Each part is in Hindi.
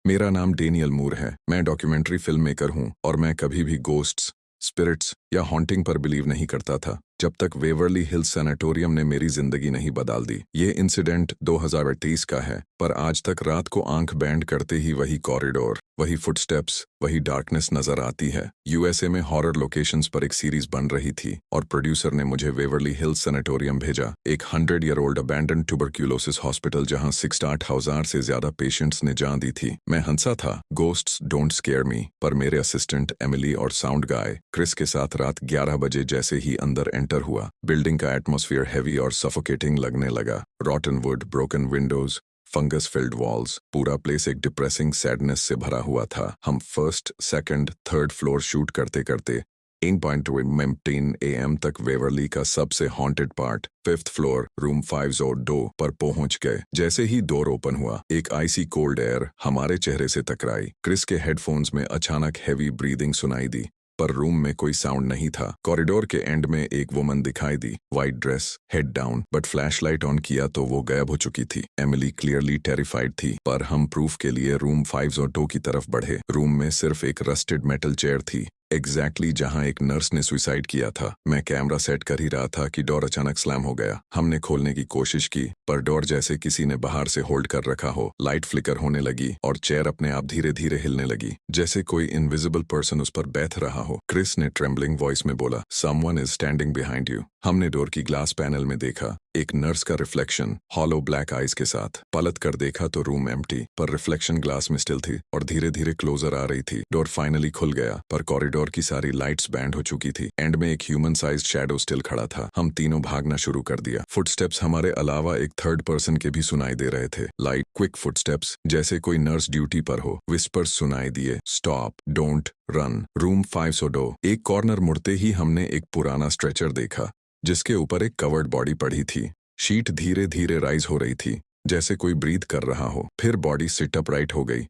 मेरा नाम डेनियल मूर है। मैं डॉक्यूमेंट्री फिल्म मेकर हूँ और मैं कभी भी गोस्ट्स, स्पिरिट्स या हॉन्टिंग पर बिलीव नहीं करता था जब तक वेवरली हिल्स सैनिटोरियम ने मेरी जिंदगी नहीं बदल दी। ये इंसिडेंट 2028 का है, पर आज तक रात को आंख बैंड करते ही वही कॉरिडोर, वही फुटस्टेप्स, वही डार्कनेस नजर आती है। यूएसए में हॉरर लोकेशंस पर एक सीरीज बन रही थी और प्रोड्यूसर ने मुझे वेवरली हिल्स सैनिटोरियम भेजा, एक 100-year-old अबैंडन्ड ट्यूबरक्यूलोसिस हॉस्पिटल जहां 68,000 से ज्यादा पेशेंट्स ने जान दी थी। मैं हंसा था, गोस्ट्स डोंट स्केयर मी, पर मेरे असिस्टेंट एमिली और साउंड गाय क्रिस के साथ रात 11 बजे जैसे ही अंदर एंटर हुआ, बिल्डिंग का एटमॉस्फेयर हैवी और सफोकेटिंग लगने लगा। रॉटन would, broken Windows, fungus field walls, पूरा प्लेस एक डिप्रेसिंग सैडनेस से भरा हुआ था। हम first, second, third floor shoot करते करते 8:15 AM तक वेवरली का सबसे haunted part, 5th floor, room 502 पर पहुंच गए। जैसे ही डोर ओपन हुआ, एक आइसी कोल्ड एयर हमारे चेहरे से टकराई। क्रिस के हेडफोन्स में अचानक हैवी ब्रीदिंग सुनाई दी, पर रूम में कोई साउंड नहीं था। कॉरिडोर के एंड में एक वुमन दिखाई दी, white dress, head down, but flashlight on किया तो वो गायब हो चुकी थी। एमिली क्लियरली टेरिफाइड थी, पर हम प्रूफ के लिए रूम 502 की तरफ बढ़े। रूम में सिर्फ एक रस्टेड मेटल चेयर थी, एग्जैक्टली जहां एक नर्स ने सुसाइड किया था। मैं कैमरा सेट कर ही रहा था कि डोर अचानक स्लैम हो गया। हमने खोलने की कोशिश की, पर डोर जैसे किसी ने बाहर से होल्ड कर रखा हो। लाइट फ्लिकर होने लगी और चेयर अपने आप धीरे धीरे हिलने लगी, जैसे कोई इनविजिबल पर्सन उस पर बैठ रहा हो। क्रिस ने ट्रेम्बलिंग वॉइस में बोला, someone is standing behind you. हमने डोर की ग्लास पैनल में देखा, एक नर्स का रिफ्लेक्शन, हॉलो ब्लैक आईज के साथ। पलट कर देखा तो रूम एम्प्टी, पर रिफ्लेक्शन ग्लास में स्टिल थी और धीरे धीरे क्लोजर आ रही थी। डोर फाइनली खुल गया, पर कॉरिडोर की सारी लाइट्स बैंड हो चुकी थी। एंड में एक ह्यूमन साइज्ड शैडो स्टिल खड़ा था। हम तीनों भागना शुरू कर दिया। फुटस्टेप्स हमारे अलावा एक थर्ड पर्सन के भी सुनाई दे रहे थे। लाइट क्विक फुटस्टेप्स, जैसे कोई नर्स ड्यूटी पर हो। विस्पर्स सुनाई दिए, स्टॉप, डोंट रन। रूम 502। एक कॉर्नर मुड़ते ही हमने एक पुराना स्ट्रेचर देखा, जिसके ऊपर एक कवर्ड बॉडी पड़ी थी। शीट धीरे धीरे राइज हो रही थी, जैसे कोई ब्रीथ कर रहा हो। फिर बॉडी सिट अप राइट हो गई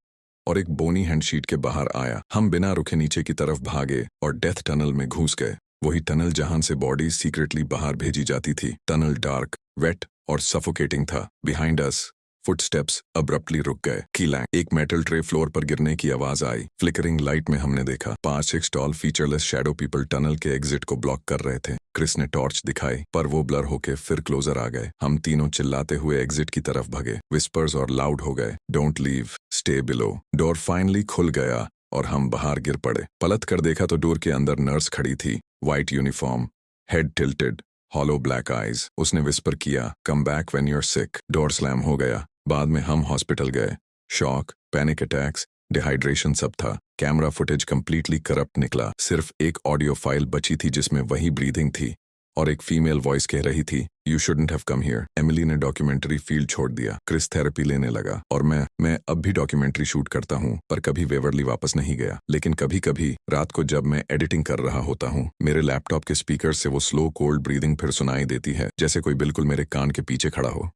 और एक बोनी हैंड शीट के बाहर आया। हम बिना रुके नीचे की तरफ भागे और डेथ टनल में घुस गए। वही टनल जहां से बॉडी सीक्रेटली बाहर भेजी जाती थी। टनल डार्क, वेट और सफोकेटिंग था। बिहाइंड अस फुटस्टेप्स अब्रप्टली रुक गए। कीलैंग, एक मेटल ट्रे फ्लोर पर गिरने की आवाज आई। फ्लिकरिंग लाइट में हमने देखा 5-6 tall featureless shadow people tunnel के एग्जिट को ब्लॉक कर रहे थे। क्रिस ने टॉर्च दिखाई, पर वो ब्लर होके फिर क्लोजर आ गए। हम तीनों चिल्लाते हुए एग्जिट की तरफ भगे। विस्पर्स और लाउड हो गए, don't leave, stay below. Door finally खुल गया और हम बाहर गिर पड़े। पलट कर देखा तो डोर के अंदर नर्स खड़ी थी, white uniform, head tilted, hollow black eyes. उसने विस्पर किया, come back when you're sick. Door slam हो गया। बाद में हम हॉस्पिटल गए। शॉक, पैनिक अटैक्स, डिहाइड्रेशन सब था। कैमरा फुटेज कंप्लीटली करप्ट निकला। सिर्फ एक ऑडियो फाइल बची थी जिसमें वही ब्रीदिंग थी और एक फीमेल वॉइस कह रही थी, you shouldn't have come here. Emily ने डॉक्यूमेंट्री फील्ड छोड़ दिया। क्रिस थेरेपी लेने लगा और मैं अब भी डॉक्यूमेंट्री शूट करता हूँ, पर कभी वेवरली वापस नहीं गया। लेकिन कभी कभी रात को जब मैं एडिटिंग कर रहा होता हूँ, मेरे लैपटॉप के स्पीकर से वो स्लो कोल्ड ब्रीदिंग फिर सुनाई देती है, जैसे कोई बिल्कुल मेरे कान के पीछे खड़ा हो।